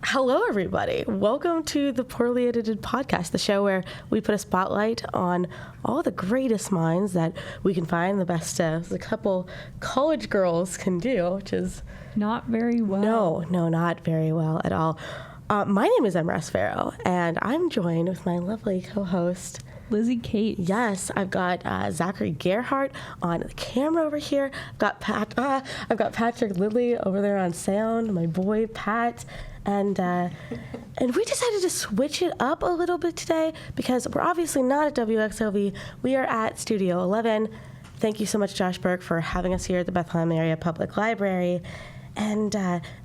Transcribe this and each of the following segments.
Hello, everybody. Welcome to the Poorly Edited Podcast, the show where we put a spotlight on all the greatest minds that we can find, the best a couple college girls can do, which is... Not very well. No, not very well at all. My name is Amresse Farrow, and I'm joined with my lovely co-host... Lizzy Kates. Yes, I've got Zak Gerhart on the camera over here. I've got Patrick Lilly over there on sound, my boy Pat. And we decided to switch it up a little bit today because we're obviously not at WXLV. We are at Studio 11. Thank you so much, Josh Burke, for having us here at the Bethlehem Area Public Library. And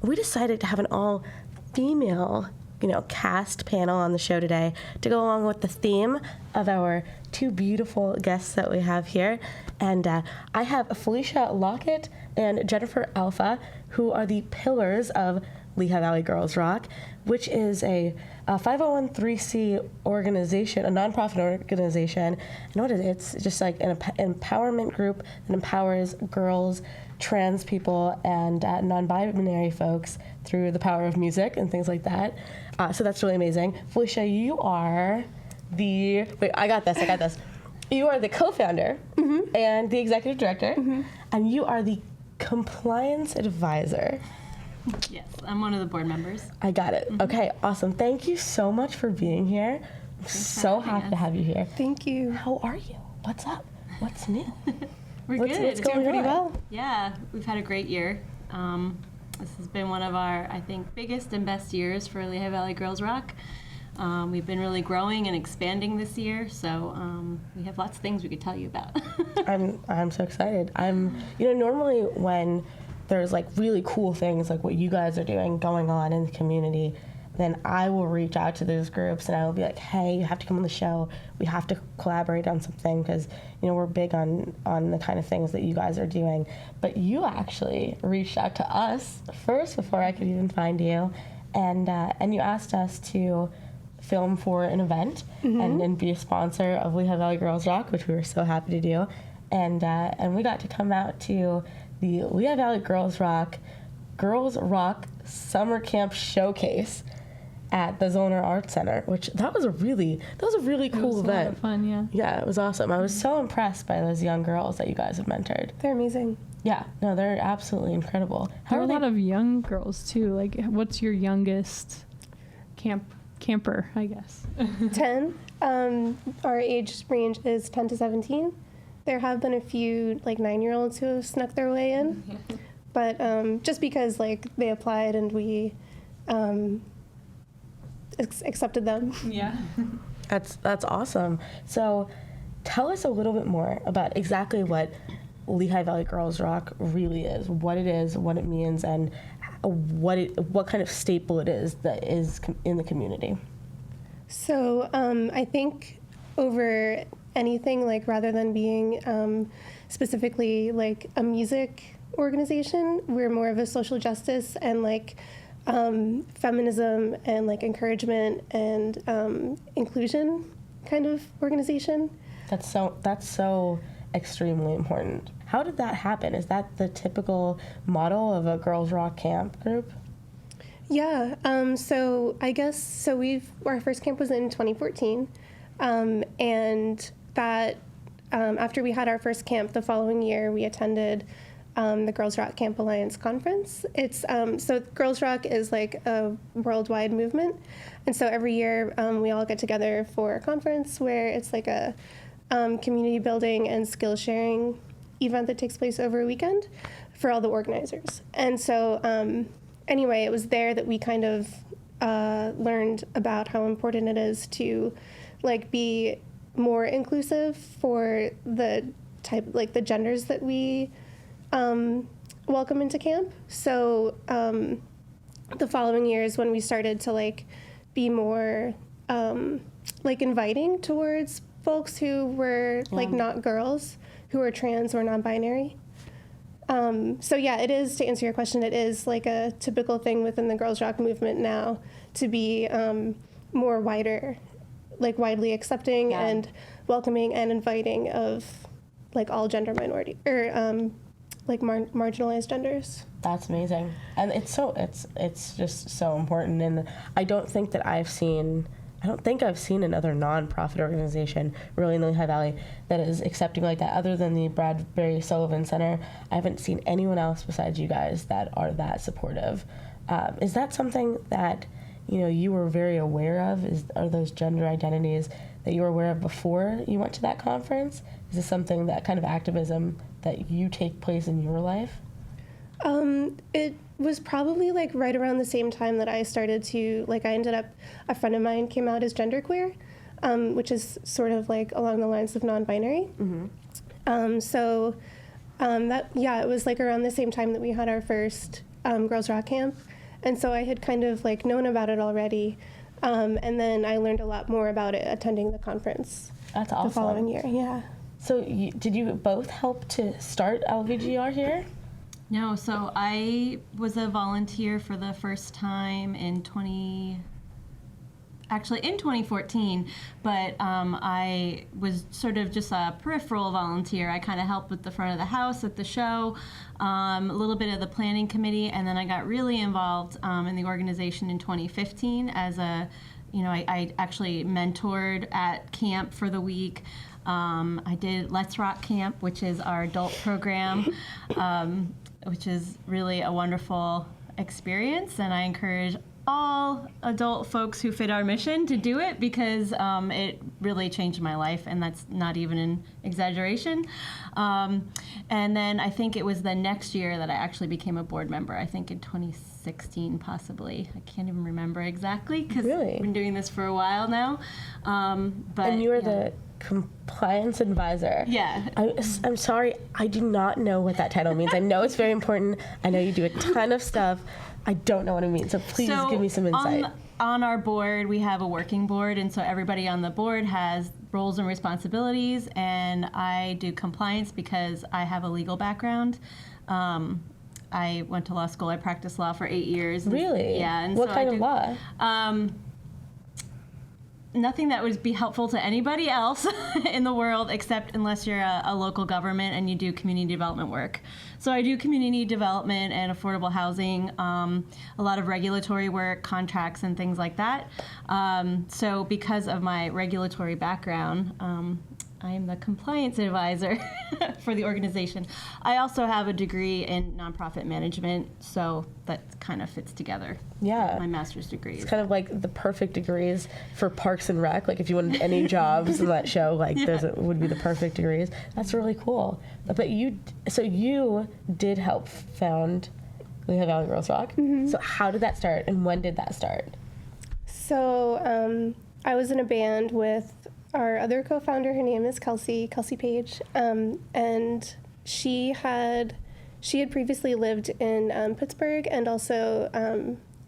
we decided to have an all-female, cast panel on the show today to go along with the theme of our two beautiful guests that we have here. And I have Felicia Lockett and Jennifer Alpha, who are the pillars of Lehigh Valley Girls Rock, which is a 501(c)(3) organization, a nonprofit organization. And what is it? It's just like an empowerment group that empowers girls, trans people, and non-binary folks through the power of music and things like that. So that's really amazing. Felicia, you are the... Wait, I got this. You are the co-founder and the executive director, and you are the compliance advisor. Yes, I'm one of the board members. I got it. Okay, awesome. Thank you so much for being here. I'm so happy to have you here. Thank you. How are you? What's up? What's new? We're good. What's going pretty on? well. Yeah, we've had a great year. This has been one of our, I think, biggest and best years for Lehigh Valley Girls Rock. We've been really growing and expanding this year, so we have lots of things we could tell you about. I'm so excited. Normally when there's like really cool things like what you guys are doing going on in the community, then I will reach out to those groups and I will be like, hey, you have to come on the show. We have to collaborate on something because, we're big on the kind of things that you guys are doing. But you actually reached out to us first before I could even find you. And you asked us to film for an event and be a sponsor of Lehigh Valley Girls Rock, which we were so happy to do. And we got to come out to the Lehigh Valley Girls Rock Summer Camp Showcase at the Zoner Arts Center, which that was a really cool event. A lot of fun, yeah. Yeah, it was awesome. I was so impressed by those young girls that you guys have mentored. They're amazing. Yeah, no, they're absolutely incredible. There are a lot of young girls too. Like, what's your youngest camper, I guess? 10. Our age range is 10 to 17. There have been a few 9-year-olds who have snuck their way in, but just because they applied and we accepted them. Yeah. That's awesome. So tell us a little bit more about exactly what Lehigh Valley Girls Rock really is, what it means, and what kind of staple it is that is in the community. So I think over anything, rather than being specifically a music organization, we're more of a social justice and feminism and encouragement and inclusion kind of organization. That's so extremely important. How did that happen? Is that the typical model of a Girls Rock camp group? Yeah. So I guess our first camp was in 2014, and that after we had our first camp the following year, we attended the Girls Rock Camp Alliance conference. It's so Girls Rock is a worldwide movement, and so every year we all get together for a conference where it's a community building and skill sharing event that takes place over a weekend for all the organizers. And so anyway, it was there that we kind of learned about how important it is to be more inclusive for the type the genders that we welcome into camp. So the following years when we started to be more inviting towards folks who were not girls, who are trans or non-binary. So yeah, it is, to answer your question, it is a typical thing within the Girls Rock movement now to be more widely accepting and welcoming and inviting of all gender minority or like marginalized genders. That's amazing, and it's just so important. And I don't think I've seen another nonprofit organization really in the Lehigh Valley that is accepting like that, other than the Bradbury Sullivan Center. I haven't seen anyone else besides you guys that are that supportive. Is that something that you were very aware of? Are those gender identities that you were aware of before you went to that conference? Is this something, that kind of activism, that you take place in your life? It was probably like right around the same time that I started to, a friend of mine came out as genderqueer, which is sort of like along the lines of non-binary. It was like around the same time that we had our first Girls Rock camp. And so I had kind of like known about it already. And then I learned a lot more about it attending the conference. That's awesome. The following year, yeah. So did you both help to start LVGR here? No, so I was a volunteer for the first time in 2014, but I was sort of just a peripheral volunteer. I kind of helped with the front of the house at the show, a little bit of the planning committee, and then I got really involved in the organization in 2015 as I actually mentored at camp for the week. I did Let's Rock Camp, which is our adult program, which is really a wonderful experience, and I encourage all adult folks who fit our mission to do it, because it really changed my life, and that's not even an exaggeration. And then I think it was the next year that I actually became a board member, I think in 2016 possibly. I can't even remember exactly, because I've been doing this for a while now. And you were the compliance advisor. Yeah. I'm sorry, I do not know what that title means. I know it's very important. I know you do a ton of stuff. I don't know what it means, so please give me some insight. On our board, we have a working board, and so everybody on the board has roles and responsibilities, and I do compliance because I have a legal background. I went to law school. I practiced law for 8 years. Really? Yeah. And what kind of law? Nothing that would be helpful to anybody else in the world, except unless you're a local government and you do community development work. So I do community development and affordable housing, a lot of regulatory work, contracts, and things like that. So because of my regulatory background, I am the compliance advisor for the organization. I also have a degree in nonprofit management, so that kind of fits together. Yeah. My master's degree. It's kind of like the perfect degrees for Parks and Rec. Like if you wanted any jobs in that show, like those would be the perfect degrees. That's really cool. But you did help found Lehigh Valley Girls Rock. Mm-hmm. So how did that start, and when did that start? So I was in a band with our other co-founder. Her name is Kelsey Page, and she had previously lived in Pittsburgh and also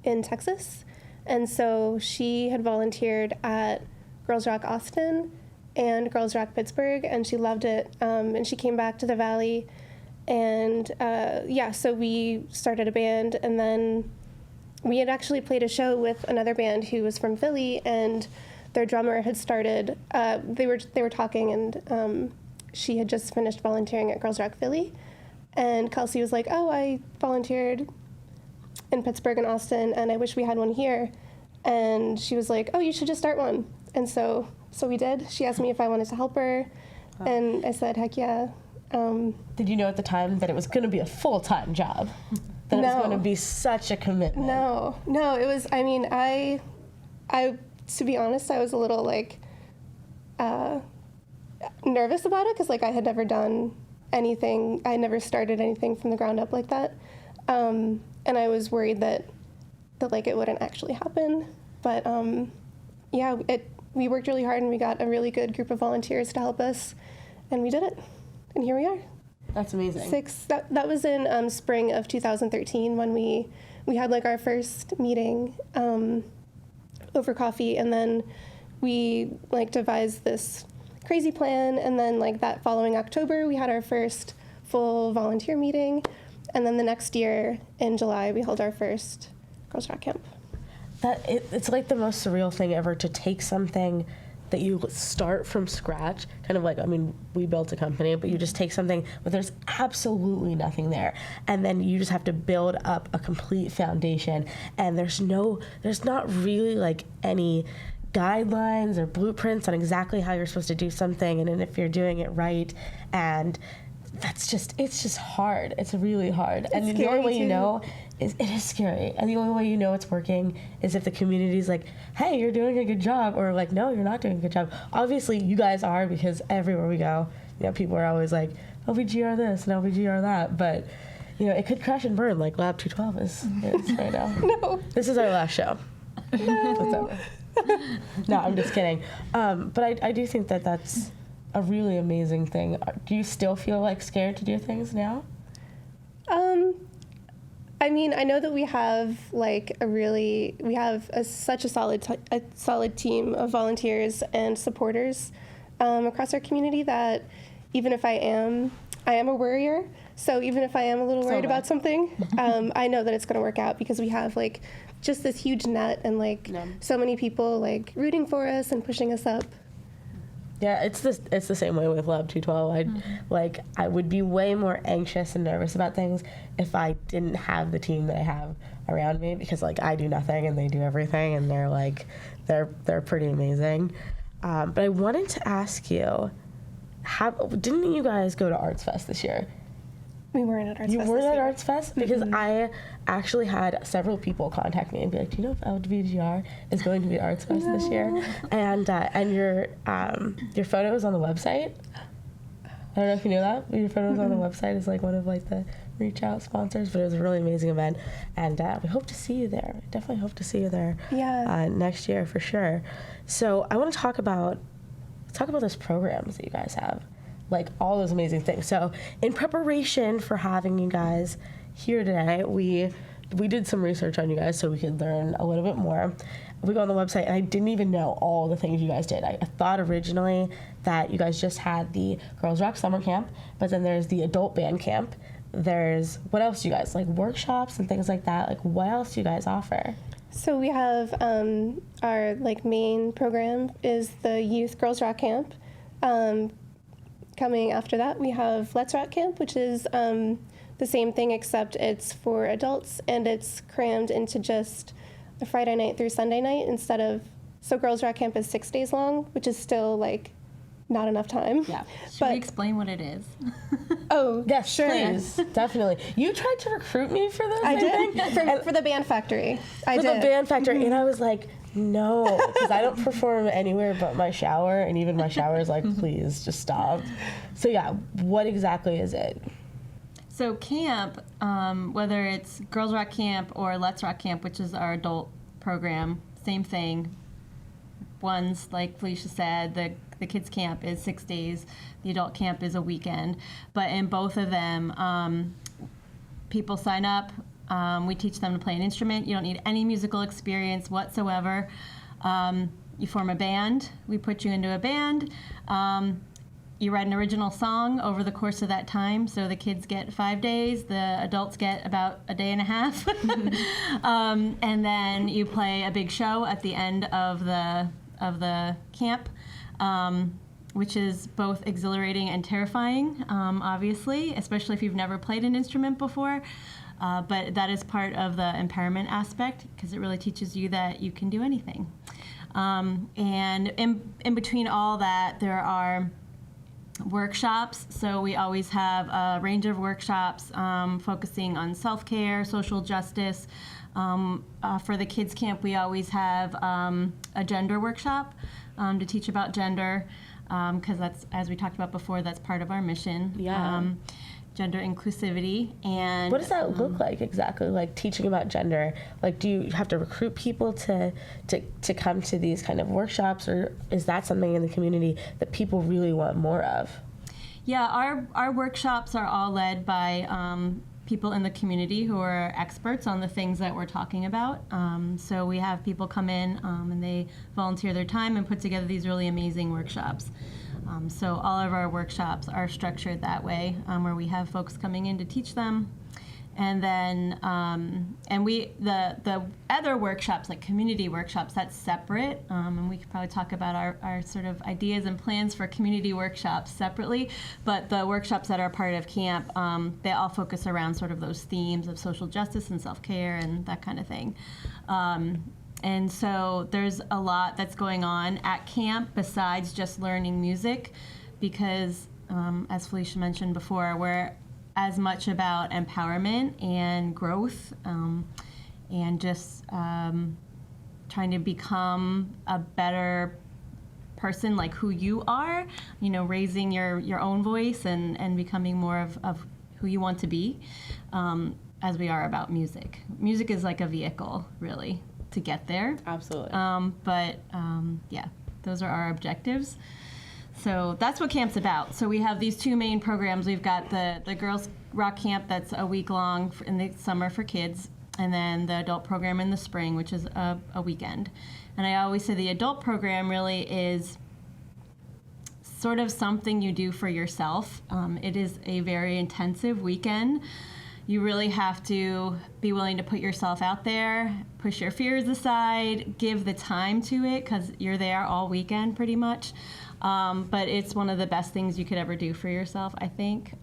in Texas, and so she had volunteered at Girls Rock Austin and Girls Rock Pittsburgh, and she loved it, and she came back to the Valley, and so we started a band, and then we had actually played a show with another band who was from Philly, and their drummer had started, they were talking, and she had just finished volunteering at Girls Rock Philly. And Kelsey was like, oh, I volunteered in Pittsburgh and Austin, and I wish we had one here. And she was like, oh, you should just start one. And so we did. She asked me if I wanted to help her, and I said, heck yeah. Did you know at the time that it was going to be a full-time job? That it was going to be such a commitment? No, it was, I to be honest, I was a little nervous about it, because I had never done anything. I had never started anything from the ground up like that, and I was worried that it wouldn't actually happen. But we worked really hard, and we got a really good group of volunteers to help us, and we did it, and here we are. That's amazing. That was in spring of 2013 when we had our first meeting over coffee, and then we devised this crazy plan, and then that following October we had our first full volunteer meeting, and then the next year in July we held our first Girls Rock camp. It's like the most surreal thing ever, to take something that you start from scratch, kind of like, I mean, we built a company, but you just take something where there's absolutely nothing there, and then you just have to build up a complete foundation, and there's not really like any guidelines or blueprints on exactly how you're supposed to do something, and then if you're doing it right, and it's just hard. It's really hard. And the only way you know is, it is scary. And the only way you know it's working is if the community's like, hey, you're doing a good job, or like, no, you're not doing a good job. Obviously, you guys are, because everywhere we go, people are always like, LVGR this and LVGR that, but it could crash and burn like Lab 212 is right now. No. This is our last show. No. No, I'm just kidding. But I do think that that's a really amazing thing. Do you still feel like scared to do things now? I mean, I know that we have such a solid team of volunteers and supporters across our community that even if I am a worrier. So even if I am a little worried about something, I know that it's going to work out because we have like just this huge net and so many people like rooting for us and pushing us up. Yeah, it's the same way with Lab 212. I would be way more anxious and nervous about things if I didn't have the team that I have around me, because I do nothing and they do everything, and they're pretty amazing. But I wanted to ask you, didn't you guys go to Arts Fest this year? We weren't at Arts Fest. You weren't this at year. Arts Fest? Because I actually had several people contact me and be like, do you know if LVGR is going to be at Arts Fest this year? And your photo is on the website. I don't know if you knew that. Your photo is on the website as one of the reach out sponsors, but it was a really amazing event, and we hope to see you there. We definitely hope to see you there next year for sure. So I want to talk about those programs that you guys have. All those amazing things. So in preparation for having you guys here today, we did some research on you guys so we could learn a little bit more. We go on the website, and I didn't even know all the things you guys did. I thought originally that you guys just had the Girls Rock Summer Camp, but then there's the Adult Band Camp. There's, what else do you guys, workshops and things like that? What else do you guys offer? So we have our main program is the Youth Girls Rock Camp. Coming after that, we have Let's Rock Camp, which is the same thing except it's for adults, and it's crammed into just a Friday night through Sunday night so Girls Rock Camp is 6 days long, which is still not enough time. Yeah. Should we explain what it is? Oh, yes, sure. Please, definitely. You tried to recruit me for this. I did for the Band Factory. The Band Factory, and I was like, no, because I don't perform anywhere but my shower, and even my shower is please just stop. So yeah, what exactly is it? So camp, whether it's Girls Rock Camp or Let's Rock Camp, which is our adult program, same thing. One's, like Felicia said, the kids camp is 6 days, the adult camp is a weekend. But in both of them, people sign up. We teach them to play an instrument. You don't need any musical experience whatsoever. You form a band. We put you into a band. You write an original song over the course of that time. So the kids get 5 days. The adults get about a day and a half. And then you play a big show at the end of the camp, which is both exhilarating and terrifying, obviously, especially if you've never played an instrument before. But that is part of the empowerment aspect, because it really teaches you that you can do anything. And in between all that, there are workshops. So we always have a range of workshops focusing on self-care, social justice. For the kids camp, we always have a gender workshop to teach about gender, because that's, as we talked about before, that's part of our mission. Yeah. Gender inclusivity. And what does that look like exactly? Teaching about gender. Do you have to recruit people to come to these kind of workshops, or is that something in the community that people really want more of? Yeah, our workshops are all led by people in the community who are experts on the things that we're talking about. So we have people come in and they volunteer their time and put together these really amazing workshops. So all of our workshops are structured that way, where we have folks coming in to teach them. And then, and the other workshops, like community workshops, that's separate. And we could probably talk about our sort of ideas and plans for community workshops separately. But the workshops that are part of camp, they all focus around sort of those themes of social justice and self-care and that kind of thing. And so there's a lot that's going on at camp besides just learning music, because as Felicia mentioned before, we're as much about empowerment and growth, and just trying to become a better person, like who you are, raising your own voice and becoming more of who you want to be, as we are about music. Music is like a vehicle, really, to get there. Absolutely. Yeah, those are our objectives. So that's what camp's about. So we have these two main programs. We've got the Girls Rock Camp that's a week long in the summer for kids, and then the adult program in the spring, which is a weekend. And I always say the adult program really is sort of something you do for yourself. It is a very intensive weekend. You really have to be willing to put yourself out there, push your fears aside, give the time to it, because you're there all weekend pretty much. But it's one of the best things you could ever do for yourself, I think.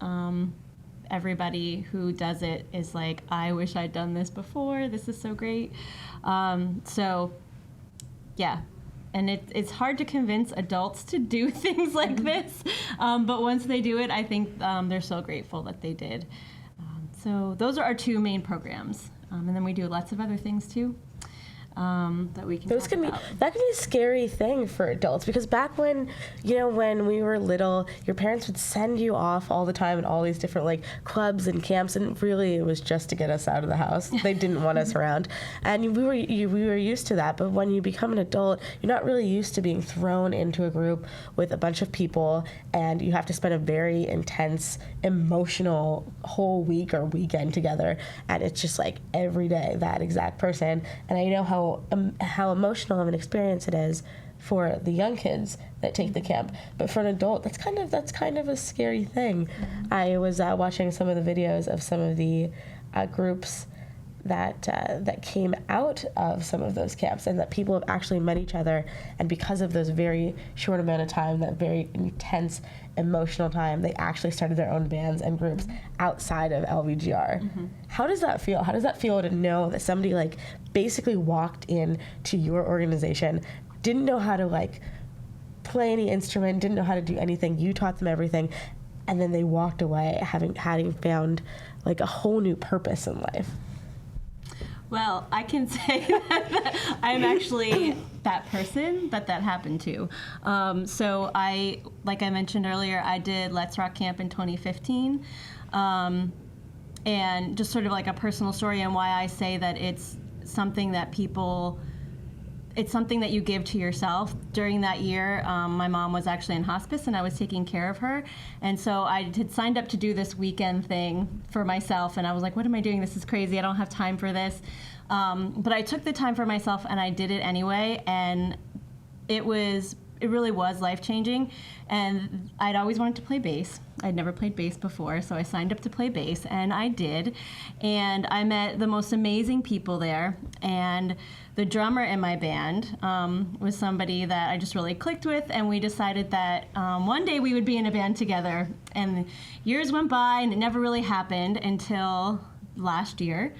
Everybody who does it is like, I wish I'd done this before. This is so great. So, yeah. And it's hard to convince adults to do things like this. But once they do it, I think they're so grateful that they did. So those are our two main programs. And then we do lots of other things, too. That we can talk about. That can be a scary thing for adults, because back when we were little, your parents would send you off all the time in all these different like clubs and camps, and really it was just to get us out of the house. They didn't want us around, and we were used to that. But when you become an adult, you're not really used to being thrown into a group with a bunch of people, and you have to spend a very intense, emotional whole week or weekend together, and it's just like every day that exact person. And I know how emotional of an experience it is for the young kids that take the camp, but for an adult, that's kind of a scary thing. I was watching some of the videos of some of the groups that came out of some of those camps, and that people have actually met each other, and because of those very short amount of time, that very intense emotional time, they actually started their own bands and groups outside of LVGR. Mm-hmm. How does that feel? How does that feel to know that somebody like basically walked in to your organization, didn't know how to like play any instrument, didn't know how to do anything, you taught them everything, and then they walked away having found like a whole new purpose in life? Well, I can say that I'm actually that person that happened to. So like I mentioned earlier, I did Let's Rock Camp in 2015. And just sort of like a personal story and why I say that it's something that it's something that you give to yourself. During that year, my mom was actually in hospice and I was taking care of her. And so I had signed up to do this weekend thing for myself, and I was like, what am I doing? This is crazy. I don't have time for this. But I took the time for myself and I did it anyway. And it really was life-changing. And I'd always wanted to play bass. I'd never played bass before, so I signed up to play bass, and I did. And I met the most amazing people there. And the drummer in my band was somebody that I just really clicked with, and we decided that one day we would be in a band together. And years went by, and it never really happened until last year.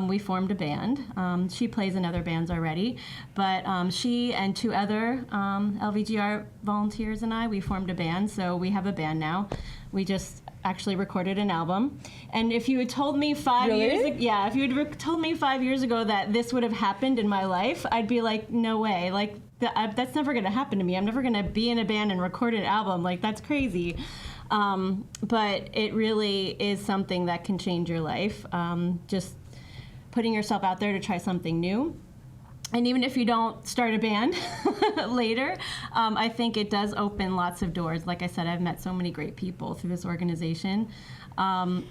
We formed a band. She plays in other bands already, but she and two other LVGR volunteers and we formed a band, so we have a band now. We just actually recorded an album. And if you had told me 5 years ago, if you had told me 5 years ago that this would have happened in my life, I'd be like, no way. Like, that's never going to happen to me. I'm never going to be in a band and record an album. Like, that's crazy. But it really is something that can change your life. Just putting yourself out there to try something new. And even if you don't start a band later, I think it does open lots of doors. Like I said, I've met so many great people through this organization.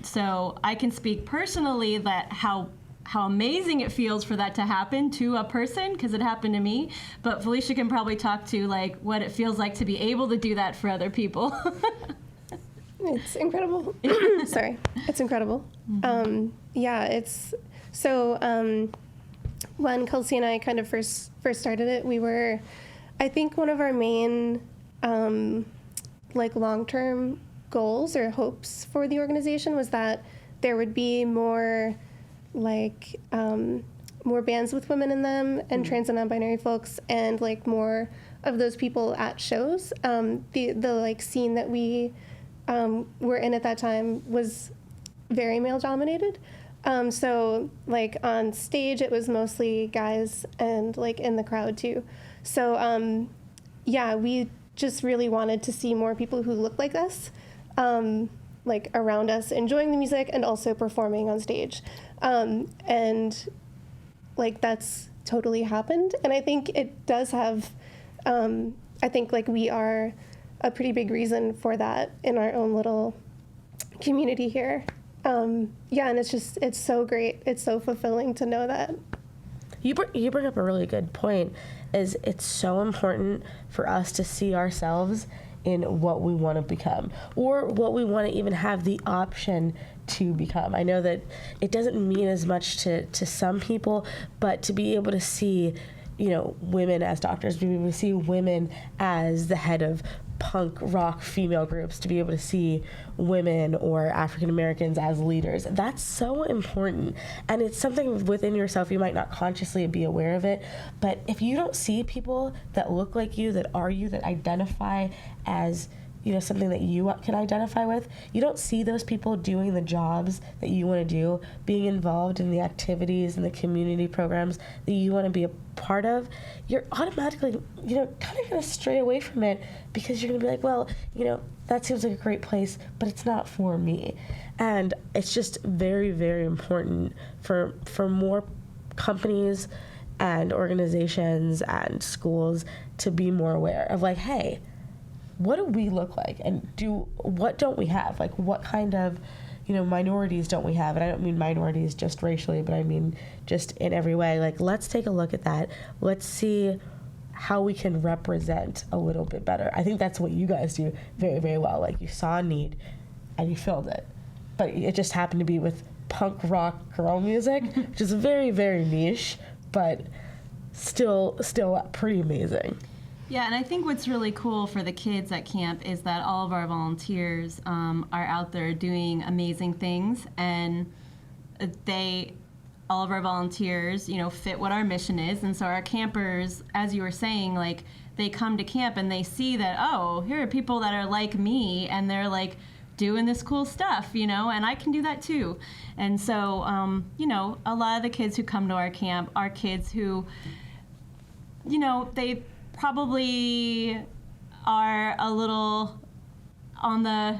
So I can speak personally that how amazing it feels for that to happen to a person, because it happened to me. But Felicia can probably talk to like what it feels like to be able to do that for other people. It's incredible. Sorry, it's incredible. Yeah, it's so. When Kelsey and I kind of first started it, we were, I think, one of our main like long-term goals or hopes for the organization was that there would be more like more bands with women in them and trans and non-binary folks, and like more of those people at shows. The like scene that we were in at that time was very male dominated. So like on stage it was mostly guys, and like in the crowd too. So yeah, we just really wanted to see more people who look like us, like around us, enjoying the music and also performing on stage. And like that's totally happened. And I think it does have, I think like we are a pretty big reason for that in our own little community here. Yeah, and it's so great. It's so fulfilling to know that. You bring up a really good point, is it's so important for us to see ourselves in what we want to become, or what we want to even have the option to become. I know that it doesn't mean as much to some people, but to be able to see, you know, women as doctors, to be able to see women as the head of punk rock female groups, to be able to see women or African Americans as leaders. That's so important. And it's something within yourself. You might not consciously be aware of it, but if you don't see people that look like you, that are you, that identify as, you know, something that you can identify with, you don't see those people doing the jobs that you want to do, being involved in the activities and the community programs that you want to be a part of, you're automatically, you know, kind of going to stray away from it, because you're going to be like, well, you know, that seems like a great place, but it's not for me. And it's just very, very important for more companies and organizations and schools to be more aware of, like, hey, what do we look like, and what don't we have? Like, what kind of, you know, minorities don't we have? And I don't mean minorities just racially, but I mean just in every way. Like, let's take a look at that. Let's see how we can represent a little bit better. I think that's what you guys do very, very well. Like, you saw a need and you filled it, but it just happened to be with punk rock girl music, which is very, very niche, but still pretty amazing. Yeah, and I think what's really cool for the kids at camp is that all of our volunteers are out there doing amazing things, and all of our volunteers, you know, fit what our mission is. And so our campers, as you were saying, like, they come to camp and they see that, oh, here are people that are like me, and they're like doing this cool stuff, you know, and I can do that too. And so, you know, a lot of the kids who come to our camp are kids who, you know, they probably are a little on the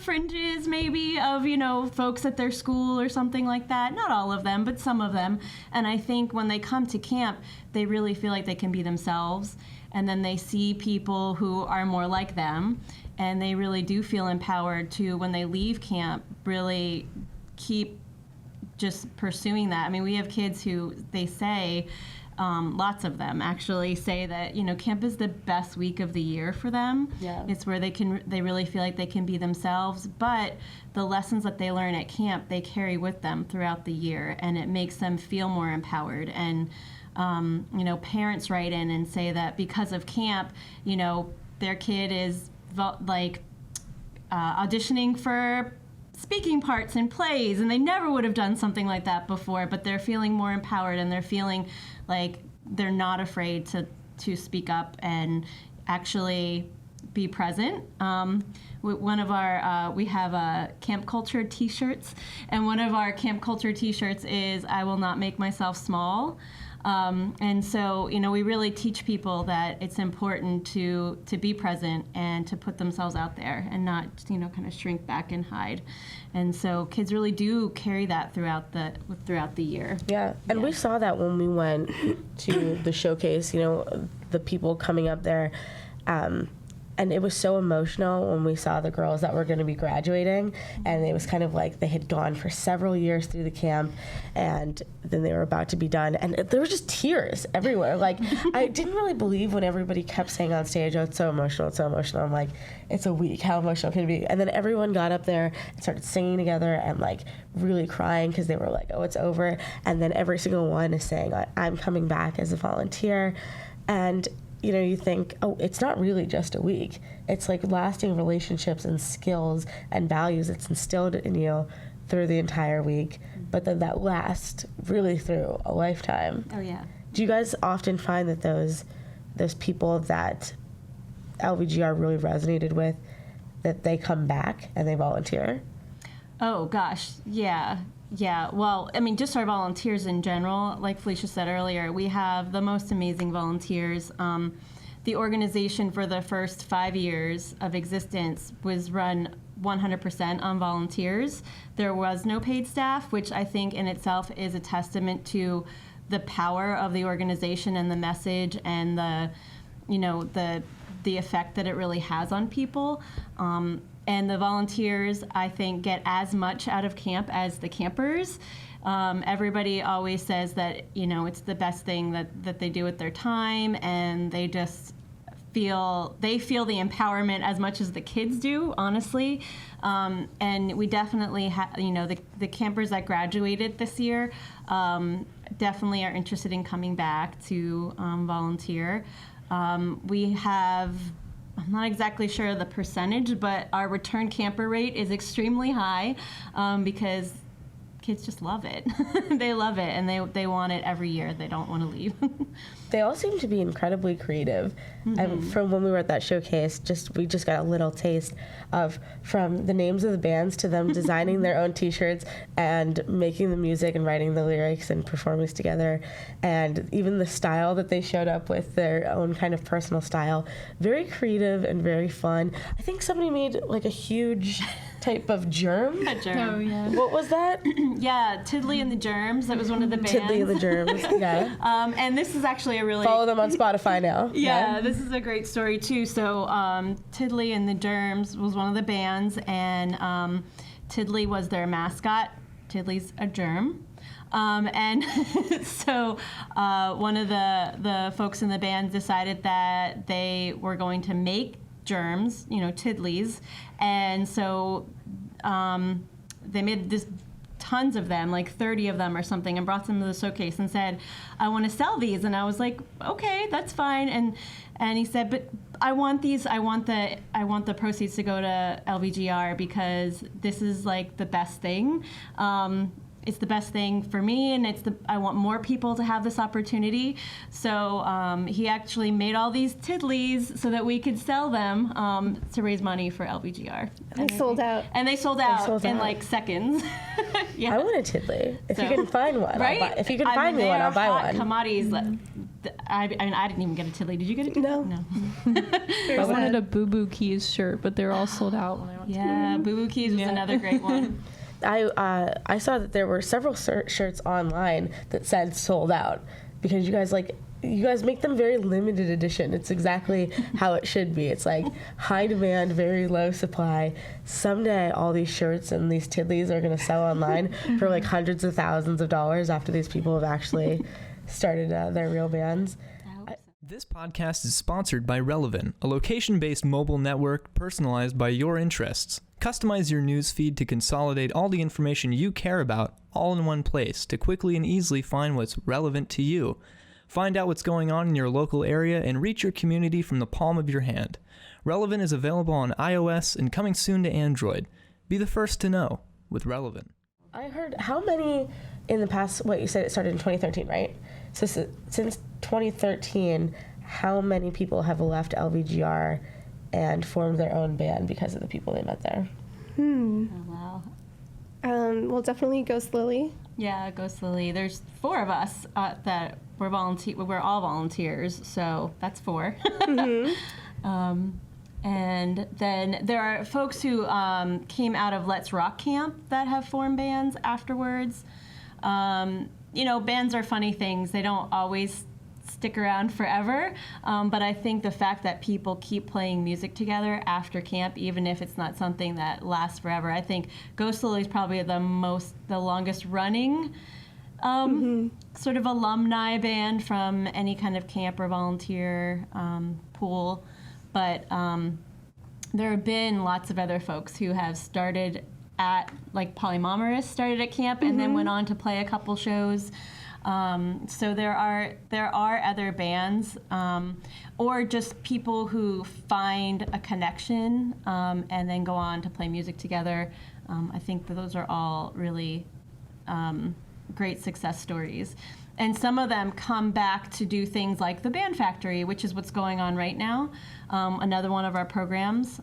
fringes maybe of, you know, folks at their school or something like that. Not all of them, but some of them. And I think when they come to camp, they really feel like they can be themselves, and then they see people who are more like them, and they really do feel empowered to, when they leave camp, really keep just pursuing that. I mean, we have kids who, they say, lots of them actually say that, you know, camp is the best week of the year for them. Yeah. It's where they really feel like they can be themselves, but the lessons that they learn at camp, they carry with them throughout the year, and it makes them feel more empowered. And, you know, parents write in and say that because of camp, you know, their kid is auditioning for speaking parts in plays, and they never would have done something like that before, but they're feeling more empowered, and they're feeling like they're not afraid to speak up and actually be present. One of our, we have camp culture t-shirts, and one of our camp culture t-shirts is, I will not make myself small. And so, you know, we really teach people that it's important to be present and to put themselves out there and not, you know, kind of shrink back and hide. And so kids really do carry that throughout the year. Yeah, and we saw that when we went to the showcase, you know, the people coming up there, and And it was so emotional when we saw the girls that were going to be graduating, and it was kind of like they had gone for several years through the camp, and then they were about to be done, and there were just tears everywhere. Like, I didn't really believe when everybody kept saying on stage, "Oh, it's so emotional, it's so emotional." I'm like, it's a week, how emotional can it be? And then everyone got up there and started singing together and like really crying because they were like, "Oh, it's over." And then every single one is saying, "I'm coming back as a volunteer." And you know, you think, oh, it's not really just a week. It's like lasting relationships and skills and values that's instilled in you through the entire week, but then that lasts really through a lifetime. Oh, yeah. Do you guys often find that those people that LVGR really resonated with, that they come back and they volunteer? Oh, gosh, yeah. Yeah, well, I mean, just our volunteers in general, like Felicia said earlier, we have the most amazing volunteers. The organization for the first 5 years of existence was run 100% on volunteers. There was no paid staff, which I think in itself is a testament to the power of the organization and the message and the, you know, the effect that it really has on people. And the volunteers, I think, get as much out of camp as the campers. Everybody always says that, you know, it's the best thing that they do with their time, and they just feel the empowerment as much as the kids do, honestly. And we definitely you know, the campers that graduated this year definitely are interested in coming back to volunteer. We have, I'm not exactly sure of the percentage, but our return camper rate is extremely high because kids just love it. They love it, and they want it every year. They don't want to leave. They all seem to be incredibly creative. And from when we were at that showcase, we just got a little taste of, from the names of the bands to them designing their own T-shirts and making the music and writing the lyrics and performing together, and even the style that they showed up with, their own kind of personal style. Very creative and very fun. I think somebody made like a huge type of germ. A germ. Oh, yeah. What was that? Yeah, Tiddly and the Germs. That was one of the bands. Tiddly and the Germs. Yeah. And this is actually a really... Follow them on Spotify now. Yeah, this is a great story too. So Tiddly and the Germs was one of the bands, and Tiddly was their mascot. Tiddly's a germ. And so one of the folks in the band decided that they were going to make germs, you know, Tiddlies, and so they made tons of them, like 30 of them or something, and brought them to the showcase and said, "I want to sell these." And I was like, "Okay, that's fine." And he said, "But I want these. I want the proceeds to go to LVGR because this is like the best thing. It's the best thing for me, and I want more people to have this opportunity." So he actually made all these Tiddlies so that we could sell them to raise money for LVGR. They sold out. And they sold out in like seconds. Yeah. I want a Tiddly. If you can find one, right? if you can find me one, I'll buy one. Commodities. I mean, I didn't even get a Tiddly. Did you get a Tiddly? No. I wanted a Boo Boo Keys shirt, but they're all sold out when I went to Yeah, Boo Boo Keys was another great one. I saw that there were several shirts online that said sold out, because you guys make them very limited edition. It's exactly how it should be. It's like high demand, very low supply. Someday all these shirts and these Tiddlies are going to sell online for like hundreds of thousands of dollars after these people have actually started their real bands. This podcast is sponsored by Relevant, a location-based mobile network personalized by your interests. Customize your news feed to consolidate all the information you care about all in one place to quickly and easily find what's relevant to you. Find out what's going on in your local area and reach your community from the palm of your hand. Relevant is available on iOS and coming soon to Android. Be the first to know with Relevant. I heard how many in the past, what you said it started in 2013, right? So since 2013, how many people have left LVGR and formed their own band because of the people they met there? Oh, wow. Well, definitely Ghost Lilly. Yeah, Ghost Lilly. There's 4 of us that we're all volunteers, so that's 4. And then there are folks who came out of Let's Rock Camp that have formed bands afterwards. You know, bands are funny things. They don't always stick around forever. But I think the fact that people keep playing music together after camp, even if it's not something that lasts forever, I think Ghost Lily is probably the longest running sort of alumni band from any kind of camp or volunteer pool. But there have been lots of other folks who have started at, like Amresse started at camp and then went on to play a couple shows. So there are other bands, or just people who find a connection and then go on to play music together. I think that those are all really great success stories. And some of them come back to do things like the Band Factory, which is what's going on right now. Another one of our programs.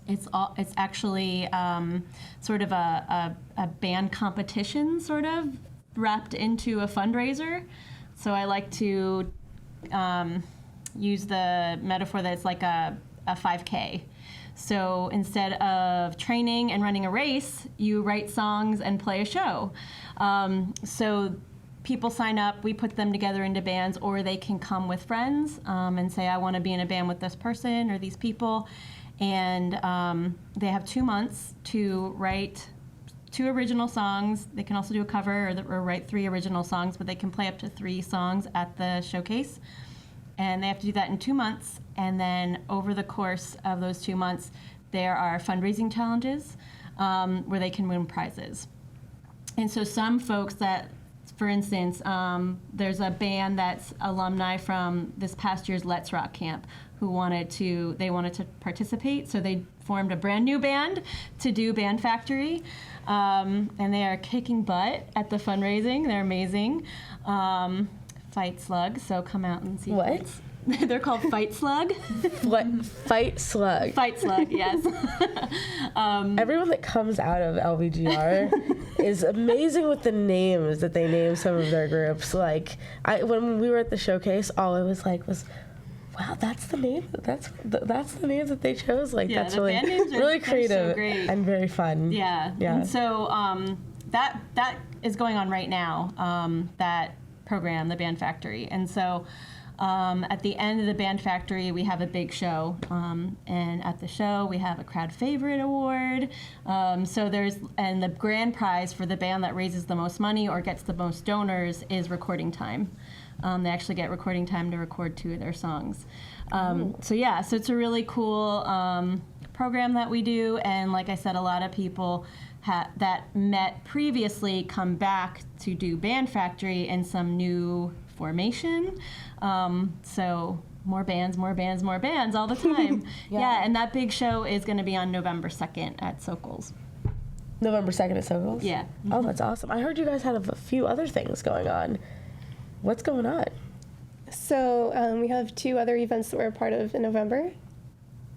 It's actually sort of a band competition, sort of wrapped into a fundraiser. So I like to use the metaphor that it's like a 5K. So instead of training and running a race, you write songs and play a show. So people sign up, we put them together into bands, or they can come with friends and say, I want to be in a band with this person or these people. And they have 2 months to write 2 original songs. They can also do a cover or write 3 original songs, but they can play up to 3 songs at the showcase. And they have to do that in 2 months. And then over the course of those 2 months, there are fundraising challenges where they can win prizes. And so some folks that, for instance, there's a band that's alumni from this past year's Let's Rock camp who wanted to participate. So they formed a brand new band to do Band Factory. And they are kicking butt at the fundraising. They're amazing. Fight Slug, so come out and see. What? They're called Fight Slug. What? Fight Slug. Fight Slug, yes. Everyone that comes out of LVGR is amazing with the names that they name some of their groups. Like, when we were at the showcase, all I was like was, wow, that's the name. That's the names that they chose. Like, Yeah, that's the really band names really so creative great. and very fun. Yeah. Yeah. And so that is going on right now. That program, the Band Factory, and so. At the end of the Band Factory, we have a big show, and at the show we have a crowd favorite award. And the grand prize for the band that raises the most money or gets the most donors is recording time. They actually get recording time to record 2 of their songs. So it's a really cool program that we do, and like I said, a lot of people that met previously come back to do Band Factory in some new formation. So more bands all the time. Yeah, and that big show is going to be on November 2nd at Sokol's. November 2nd at Sokol's? Yeah. Oh, that's awesome. I heard you guys had a few other things going on. What's going on? So we have 2 other events that we're a part of in November.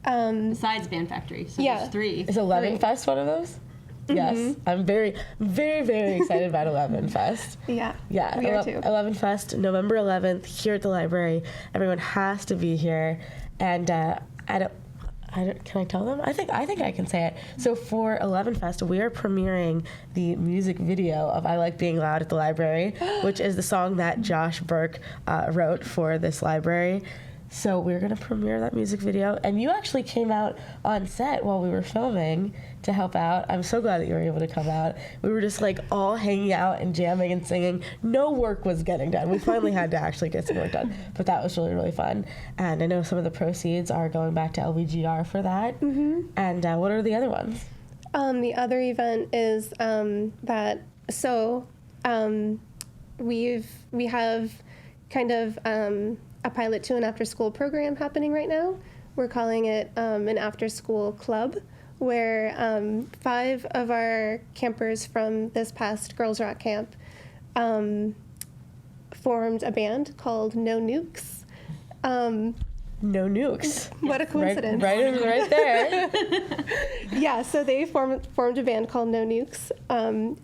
Besides Band Factory, so there's 3. Is 11 Fest one of those? Yes, I'm very, very, very excited about 11 Fest. Yeah, Yeah, we are too. 11 Fest, November 11th, here at the library. Everyone has to be here. And can I tell them? I think I can say it. So for 11 Fest, we are premiering the music video of I Like Being Loud at the Library, which is the song that Josh Burke wrote for this library. So we're going to premiere that music video. And you actually came out on set while we were filming to help out. I'm so glad that you were able to come out. We were just like all hanging out and jamming and singing. No work was getting done. We finally had to actually get some work done. But that was really, really fun. And I know some of the proceeds are going back to LVGR for that. Mm-hmm. And what are the other ones? The other event is we have kind of a pilot to an after-school program happening right now. We're calling it an after-school club, where 5 of our campers from this past Girls Rock camp formed a band called No Nukes. No Nukes. What a coincidence. Right there. Yeah, so they formed a band called No Nukes,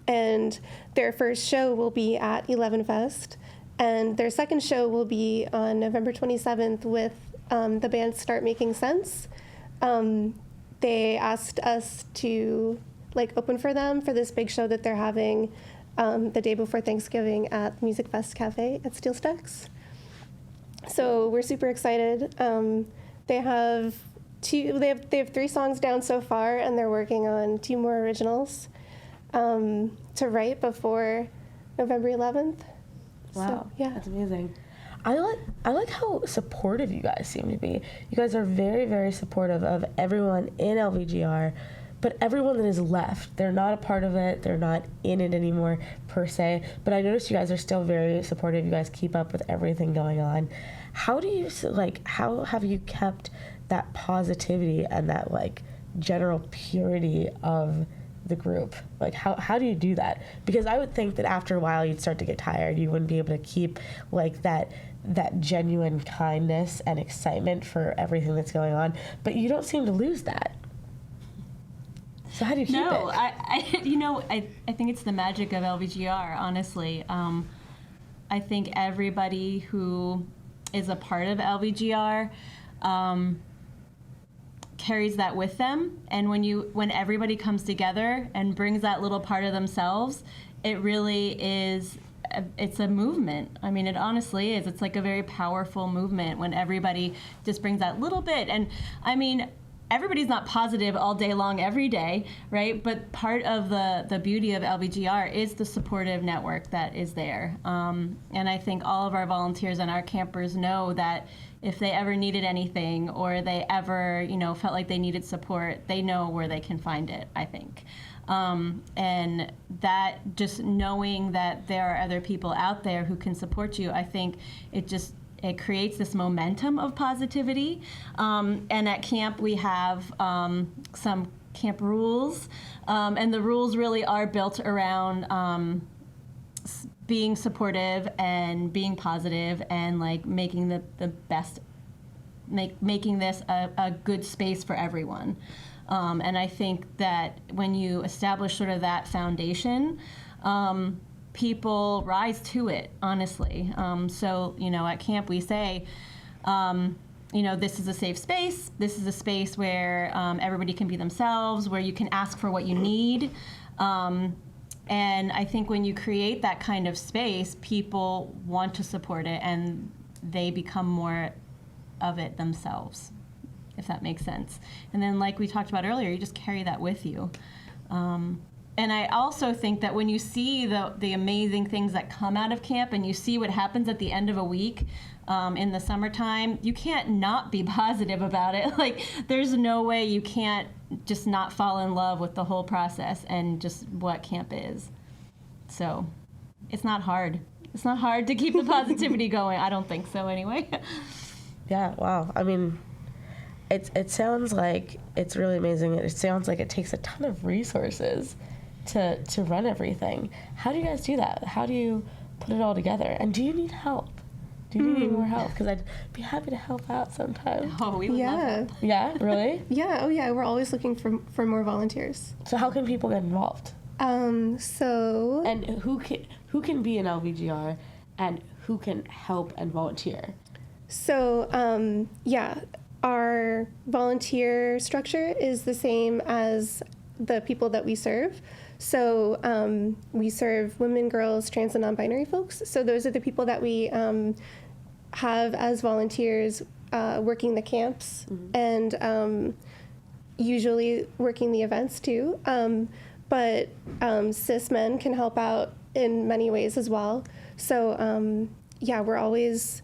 and their first show will be at 11 Fest. And their second show will be on November 27th with the band Start Making Sense. They asked us to open for them for this big show that they're having the day before Thanksgiving at the Music Fest Cafe at Steel Stacks. So we're super excited. They have 3 songs down so far, and they're working on 2 more originals to write before November 11th. Wow, So, yeah. that's amazing. I like how supportive you guys seem to be. You guys are very, very supportive of everyone in LVGR, but everyone that is left, they're not a part of it. They're not in it anymore per se. But I noticed you guys are still very supportive. You guys keep up with everything going on. How have you kept that positivity and that like general purity of the group? Like how do you do that? Because I would think that after a while you'd start to get tired. You wouldn't be able to keep like that genuine kindness and excitement for everything that's going on. But you don't seem to lose that. So how do you keep it? No, I think it's the magic of LVGR, honestly. I think everybody who is a part of LVGR carries that with them, and when everybody comes together and brings that little part of themselves, it really is. It's a movement. I mean, it honestly is. It's like a very powerful movement when everybody just brings that little bit. And I mean, everybody's not positive all day long every day, right? But part of the beauty of LVGR is the supportive network that is there. And I think all of our volunteers and our campers know that if they ever needed anything or they ever, felt like they needed support, they know where they can find it, I think. And that just knowing that there are other people out there who can support you, I think it creates this momentum of positivity. And at camp, we have some camp rules. And the rules really are built around being supportive and being positive and like making the best, making this a good space for everyone. And I think that when you establish sort of that foundation, people rise to it, honestly. So, at camp we say, this is a safe space. This is a space where everybody can be themselves, where you can ask for what you need. And I think when you create that kind of space, people want to support it and they become more of it themselves, if that makes sense. And then like we talked about earlier, you just carry that with you. And I also think that when you see the amazing things that come out of camp and you see what happens at the end of a week in the summertime, you can't not be positive about it. Like, there's no way you can't just not fall in love with the whole process and just what camp is. So it's not hard. It's not hard to keep the positivity going. I don't think so anyway. Yeah, wow. I mean, it sounds like it's really amazing. It sounds like it takes a ton of resources to run everything. How do you guys do that? How do you put it all together? And do you need help? Do you need any more help? Because I'd be happy to help out sometime. Oh, we would love help. Yeah, really? Yeah, oh yeah, we're always looking for more volunteers. So how can people get involved? And who can be an LVGR and who can help and volunteer? So, our volunteer structure is the same as the people that we serve. So we serve women, girls, trans, and non-binary folks. So those are the people that we have as volunteers working the camps and usually working the events too. But cis men can help out in many ways as well. So we're always,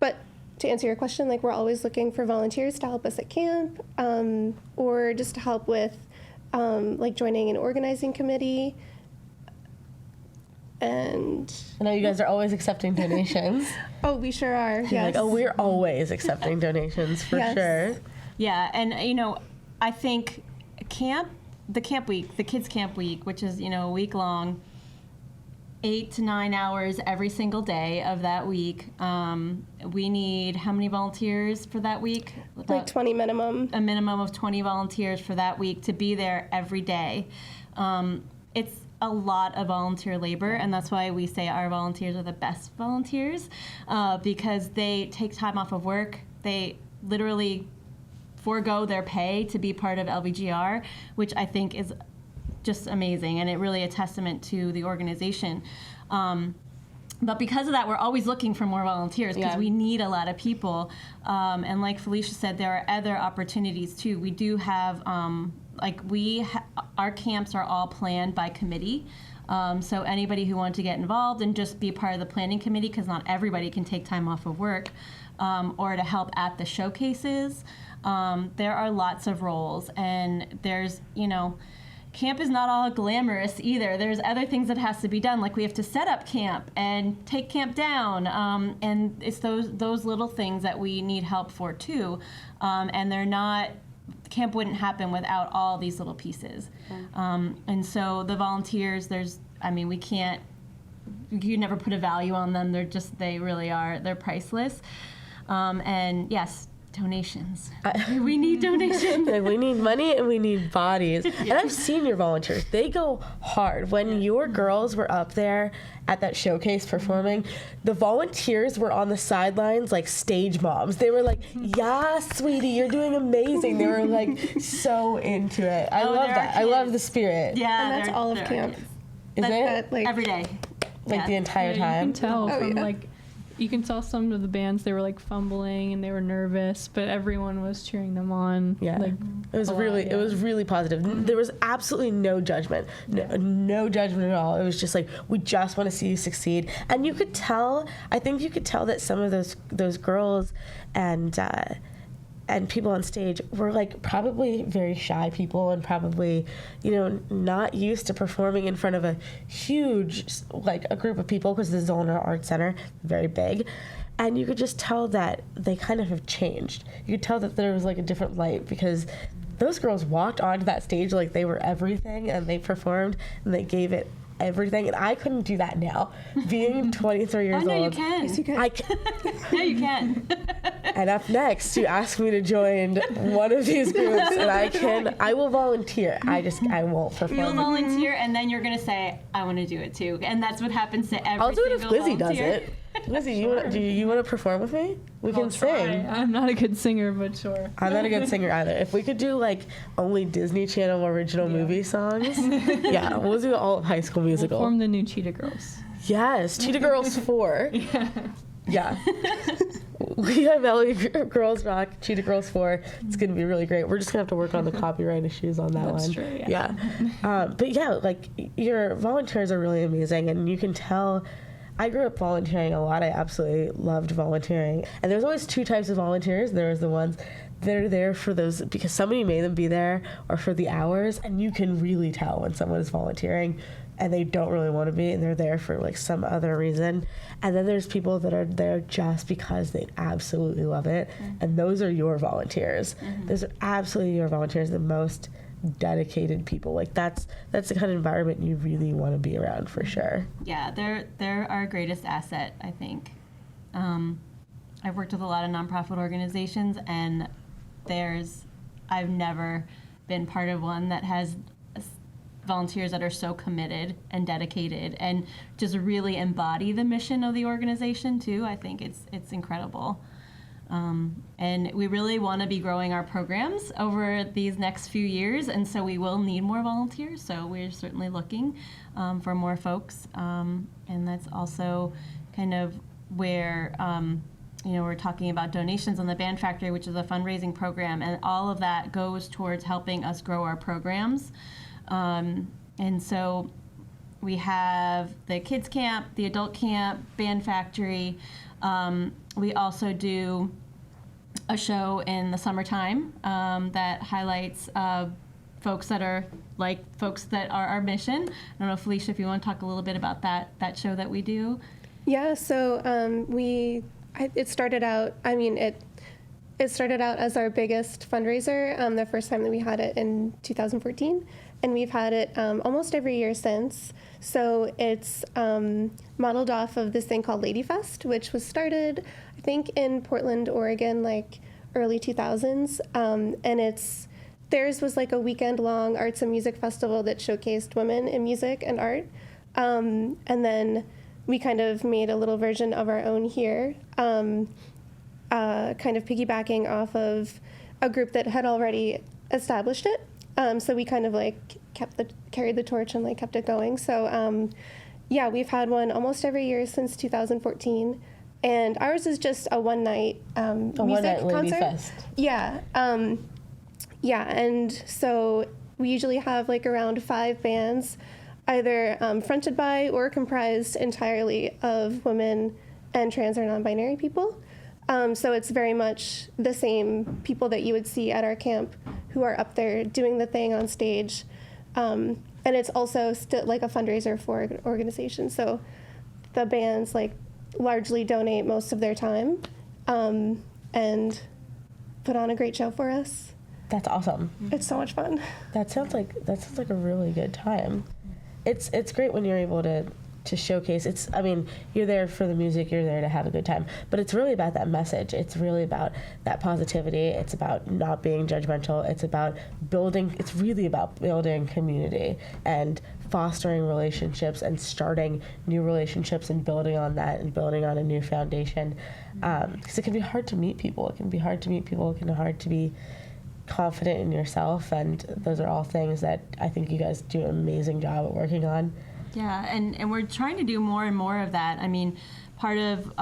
but to answer your question, like we're always looking for volunteers to help us at camp or just to help with like joining an organizing committee. And I know you guys are always accepting donations. Oh, we sure are. Yes. Like, we're always accepting donations for sure. Yeah, and I think the kids camp week, which is a week long, 8 to 9 hours every single day of that week. We need how many volunteers for that week? Like 20 minimum. A minimum of 20 volunteers for that week to be there every day. It's a lot of volunteer labor, and that's why we say our volunteers are the best volunteers, because they take time off of work. They literally forego their pay to be part of LVGR, which I think is just amazing, and it really a testament to the organization. But because of that, we're always looking for more volunteers because we need a lot of people. And like Felicia said, there are other opportunities too. We do have, our camps are all planned by committee. So anybody who wants to get involved and just be part of the planning committee, because not everybody can take time off of work, or to help at the showcases. There are lots of roles, and there's, camp is not all glamorous either. There's other things that has to be done, like we have to set up camp and take camp down, and it's those little things that we need help for too. And they're not, camp wouldn't happen without all these little pieces. And so the volunteers, we can't, you never put a value on them. They really are, they're priceless. And yes, donations. We need donations. We need money and we need bodies. And I've seen your volunteers. They go hard. When your girls were up there at that showcase performing, the volunteers were on the sidelines like stage moms. They were like, yeah, sweetie, you're doing amazing. They were like so into it. I love that. I love the spirit. Yeah, and that's all of camp. Is it? Every day. Like the entire time? You can tell from you can tell some of the bands, they were like fumbling and they were nervous, but everyone was cheering them on. Yeah, it was really positive. There was absolutely no judgment, no judgment at all. It was just like, we just want to see you succeed. And you could tell, I think you could tell that some of those girls and people on stage were like probably very shy people and probably, not used to performing in front of a huge, like a group of people, because the Zollner Art Center is very big. And you could just tell that they kind of have changed. You could tell that there was like a different light, because those girls walked onto that stage like they were everything, and they performed and they gave it everything, and I couldn't do that now. Being 23 years old. No, you can. Yes, you can. No, you can. And up next, you ask me to join one of these groups, and I will volunteer. I won't perform. You'll volunteer, and then you're going to say, I want to do it too. And that's what happens to every I'll do it if Lizzy volunteer. does it. Lizzy, do you want to perform with me? We can sing. I'm not a good singer, but sure. I'm not a good singer either. If we could do like only Disney Channel original movie songs, we'll do all of High School Musical. We'll form the new Cheetah Girls. Yes, Cheetah Girls 4. Yeah. Lehigh Valley Girls Rock, Cheetah Girls 4. It's going to be really great. We're just going to have to work on the copyright issues on that one. That's true, yeah. But yeah, like your volunteers are really amazing, and you can tell. I grew up volunteering a lot. I absolutely loved volunteering. And there's always two types of volunteers. There's the ones that are there for those because somebody made them be there, or for the hours, and you can really tell when someone is volunteering and they don't really want to be, and they're there for like some other reason. And then there's people that are there just because they absolutely love it, and those are your volunteers. Those are absolutely your volunteers, the most dedicated people. Like that's the kind of environment you really want to be around, for sure. Yeah, they're our greatest asset, I think. I've worked with a lot of nonprofit organizations, and I've never been part of one that has volunteers that are so committed and dedicated and just really embody the mission of the organization too. I think it's incredible. And we really want to be growing our programs over these next few years, and so we will need more volunteers, so we're certainly looking for more folks. And that's also kind of where, we're talking about donations on the Band Factory, which is a fundraising program, and all of that goes towards helping us grow our programs. And so we have the kids camp, the adult camp, Band Factory. We also do a show in the summertime that highlights folks that are our mission. I don't know, Felicia, if you want to talk a little bit about that show that we do. Yeah, so it started out as our biggest fundraiser the first time that we had it in 2014, and we've had it almost every year since. So it's modeled off of this thing called Lady Fest, which was started, I think, in Portland, Oregon, like early 2000s. And theirs was like a weekend-long arts and music festival that showcased women in music and art. And then we kind of made a little version of our own here, kind of piggybacking off of a group that had already established it. So we kind of like carried the torch and like kept it going. So yeah, we've had one almost every year since 2014, and ours is just a one-night music one-night lady concert. fest. Yeah, yeah, and so we usually have like around 5 bands, either fronted by or comprised entirely of women and trans or non-binary people. So it's very much the same people that you would see at our camp who are up there doing the thing on stage. And it's also still like a fundraiser for an organization. So the bands like largely donate most of their time and put on a great show for us. That's awesome. It's so much fun. That sounds like a really good time. It's great when you're able to showcase. You're there for the music, you're there to have a good time, but it's really about that message. It's really about that positivity. It's about not being judgmental. It's really about building community and fostering relationships and starting new relationships and building on that and building on a new foundation. Because it can be hard to meet people. It can be hard to be confident in yourself, and those are all things that I think you guys do an amazing job at working on. Yeah, and we're trying to do more and more of that. I mean, part of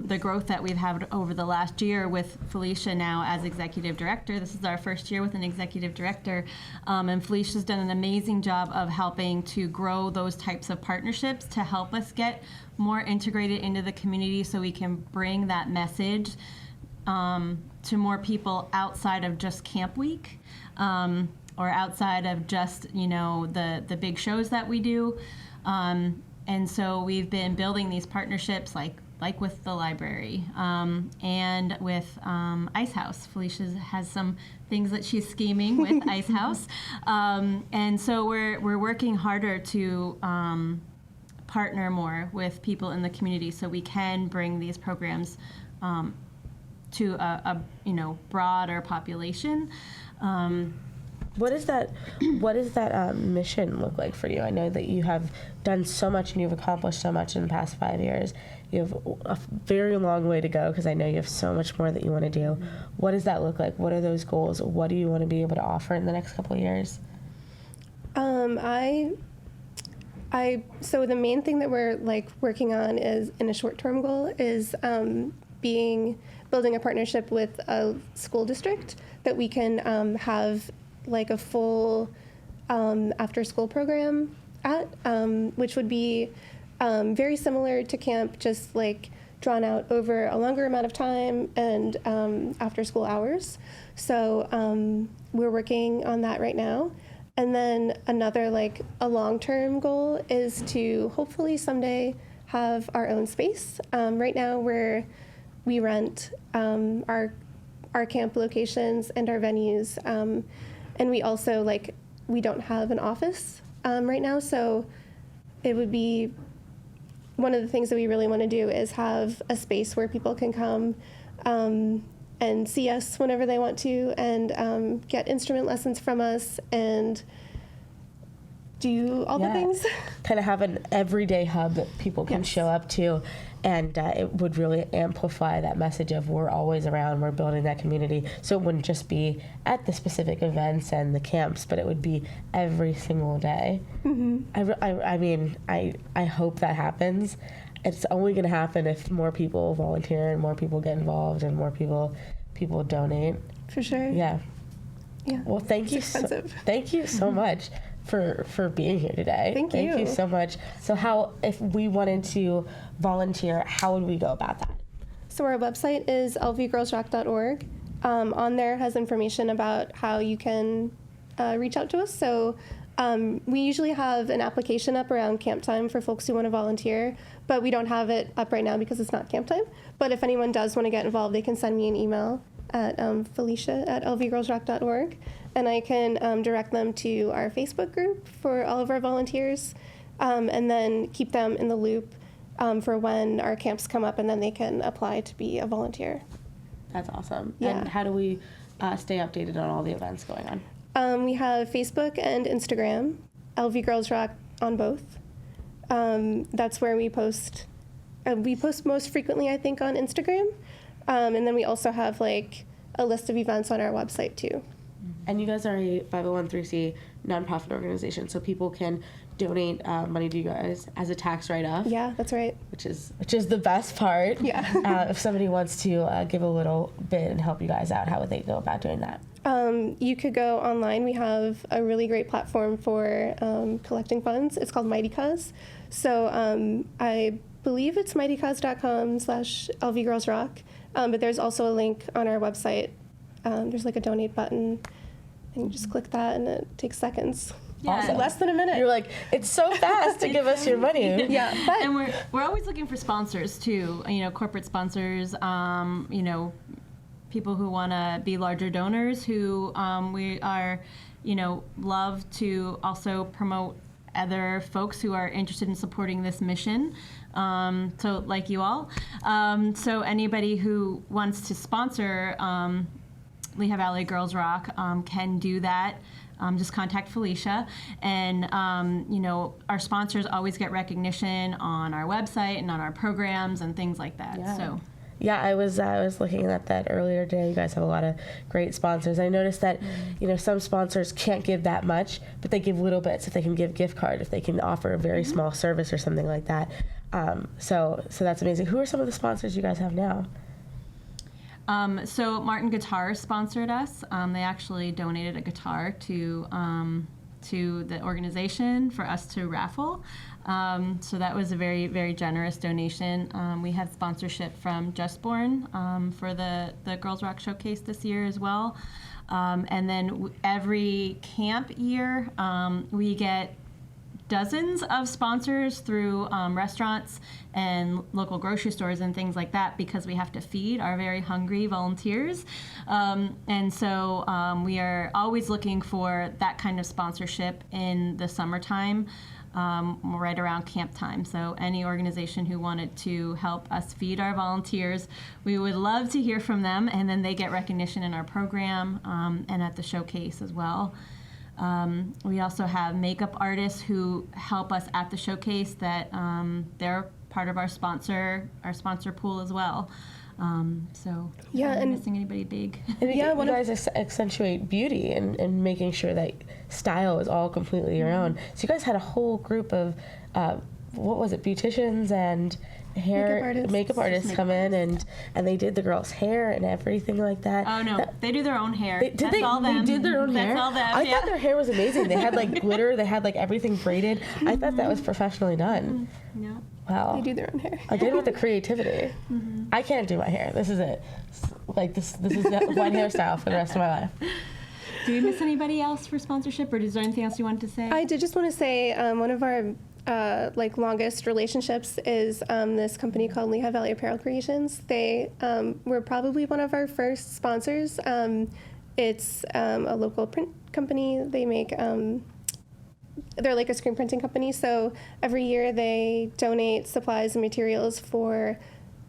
the growth that we've had over the last year with Felicia now as executive director, this is our first year with an executive director, and Felicia's done an amazing job of helping to grow those types of partnerships to help us get more integrated into the community so we can bring that message to more people outside of just Camp Week or outside of just, the big shows that we do. And so we've been building these partnerships like with the library and with Ice House. Felicia has some things that she's scheming with Ice House. And so we're working harder to partner more with people in the community so we can bring these programs to a broader population. What does that mission look like for you? I know that you have done so much and you've accomplished so much in the past 5 years. You have a very long way to go because I know you have so much more that you want to do. What does that look like? What are those goals? What do you want to be able to offer in the next couple of years? So the main thing that we're working on is in a short-term goal is building a partnership with a school district that we can have a full after-school program at, which would be very similar to camp, just drawn out over a longer amount of time and after-school hours. So we're working on that right now. And then another a long-term goal is to hopefully someday have our own space. Right now we rent our camp locations and our venues. And we also, we don't have an office right now, so it would be one of the things that we really want to do is have a space where people can come and see us whenever they want to and get instrument lessons from us and do all the things. Kind of have an everyday hub that people can show up to, and it would really amplify that message of we're always around, we're building that community. So it wouldn't just be at the specific events and the camps, but it would be every single day. Mm-hmm. I hope that happens. It's only going to happen if more people volunteer and more people get involved and more people donate. For sure. Yeah. Well, thank you so much for being here today. Thank you. Thank you so much. So if we wanted to volunteer, how would we go about that? So our website is lvgirlsrock.org. On there has information about how you can reach out to us. So we usually have an application up around camp time for folks who want to volunteer, but we don't have it up right now because it's not camp time. But if anyone does want to get involved, they can send me an email at felicia@lvgirlsrock.org, and I can direct them to our Facebook group for all of our volunteers, and then keep them in the loop for when our camps come up, and then they can apply to be a volunteer. That's awesome. Yeah. And how do we stay updated on all the events going on? We have Facebook and Instagram, LV Girls Rock on both. That's where we post. We post most frequently, I think, on Instagram. And then we also have a list of events on our website too. And you guys are a 501c nonprofit organization, so people can donate money to you guys as a tax write-off. Yeah, that's right. Which is the best part. Yeah. If somebody wants to give a little bit and help you guys out, how would they go about doing that? You could go online. We have a really great platform for collecting funds. It's called Mighty Cause. So I believe it's mightycause.com/LV Girls Rock. But there's also a link on our website. There's like a donate button, and you just click that, and it takes seconds. Yeah. Awesome. Less than a minute. You're like, it's so fast to give us your money. Yeah, but And we're always looking for sponsors too. Corporate sponsors. People who want to be larger donors. Who we are, love to also promote other folks who are interested in supporting this mission. So like you all. So anybody who wants to sponsor Lehigh Valley Girls Rock can do that. Just contact Felicia. And, our sponsors always get recognition on our website and on our programs and things like that. Yeah. So. Yeah, I was looking at that earlier today. You guys have a lot of great sponsors. I noticed that, some sponsors can't give that much, but they give little bits. If they can give gift card, if they can offer a very small service or something like that. So that's amazing. Who are some of the sponsors you guys have now? So Martin Guitar sponsored us. They actually donated a guitar to the organization for us to raffle. So that was a very, very generous donation. We had sponsorship from Just Born for the Girls Rock Showcase this year as well. And then every camp year, we get dozens of sponsors through restaurants and local grocery stores and things like that, because we have to feed our very hungry volunteers. And so we are always looking for that kind of sponsorship in the summertime, right around camp time. So any organization who wanted to help us feed our volunteers, we would love to hear from them, and then they get recognition in our program and at the showcase as well. We also have makeup artists who help us at the showcase that they're part of our sponsor pool as well. So Yeah, am I and- missing anybody big? And Yeah, you guys accentuate beauty and making sure that style is all completely your own. So you guys had a whole group of, what was it, beauticians and makeup artists come in and they did the girls' hair and everything like that. Oh no, they do their own hair. They That's all them. did their own hair? That's all them. I yeah. thought their hair was amazing. They had like glitter. They had like everything braided. I thought that was professionally done. Yeah. Wow. they do their own hair. Again with the creativity. I can't do my hair. This is it. Like this is one hairstyle for the rest of my life. Do we miss anybody else for sponsorship, or is there anything else you wanted to say? I did just want to say one of our longest relationships is this company called Lehigh Valley Apparel Creations. They were probably one of our first sponsors. It's a local print company. They make they're like a screen printing company. So every year they donate supplies and materials for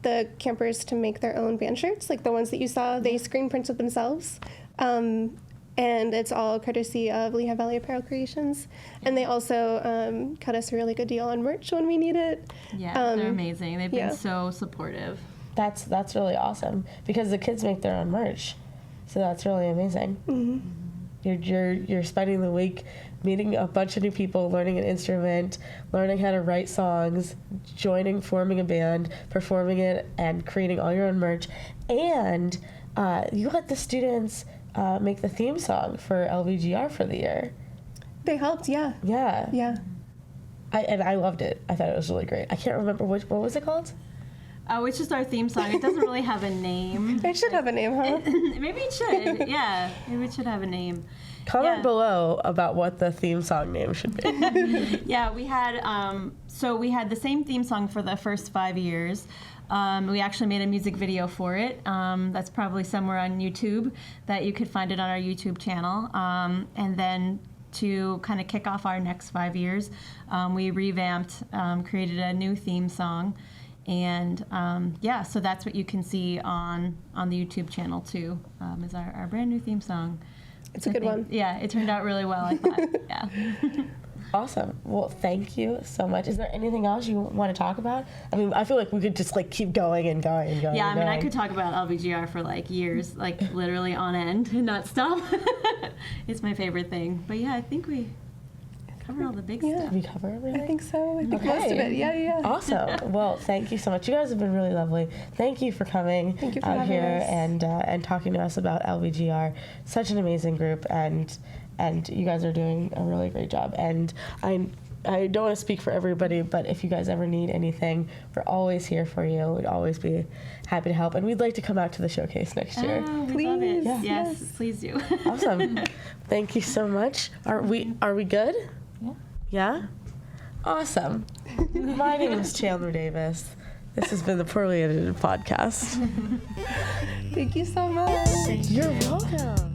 the campers to make their own band shirts, like the ones that you saw. They screen printed themselves. And it's all courtesy of Lehigh Valley Apparel Creations. And they also cut us a really good deal on merch when we need it. Yeah, they're amazing. They've yeah. been so supportive. That's really awesome because the kids make their own merch. So that's really amazing. You're spending the week meeting a bunch of new people, learning an instrument, learning how to write songs, forming a band, performing it, and creating all your own merch. And you let the students make the theme song for LVGR for the year. They helped, yeah. Yeah. Yeah. I loved it. I thought it was really great. I can't remember what was it called? Oh, it's just our theme song. It doesn't really have a name. It should have a name, huh? Maybe it should. Yeah, maybe it should have a name. Comment below about what the theme song name should be. Yeah, we had we had the same theme song for the first 5 years. We actually made a music video for it. That's probably somewhere on YouTube that you could find it on our YouTube channel. And then to kind of kick off our next 5 years, we revamped, created a new theme song. And so that's what you can see on the YouTube channel too, is our brand new theme song. It's a good one. Yeah, it turned out really well, I thought. Yeah. Awesome. Well, thank you so much. Is there anything else you want to talk about? I mean, I feel like we could just like keep going and going and going. Yeah, I and mean, I going. could talk about LVGR for like years, like literally on end and not stop. It's my favorite thing. But yeah, I think we cover all the big Yeah. stuff. Did we cover everything? I think so. I think Okay. most of it. Yeah. Awesome. Well, thank you so much. You guys have been really lovely. Thank you for coming Thank you for out having here us. and talking to us about LVGR. Such an amazing group, and you guys are doing a really great job. And I don't want to speak for everybody, but if you guys ever need anything, we're always here for you. We'd always be happy to help, and we'd like to come out to the showcase next year. Oh, we love it. Please. Yeah. Yes, Yes. please do. Awesome. Thank you so much. Are we good? Yeah. Yeah? Awesome. My name is Chandler Davis. This has been the Poorly Edited Podcast. Thank you so much. You're welcome.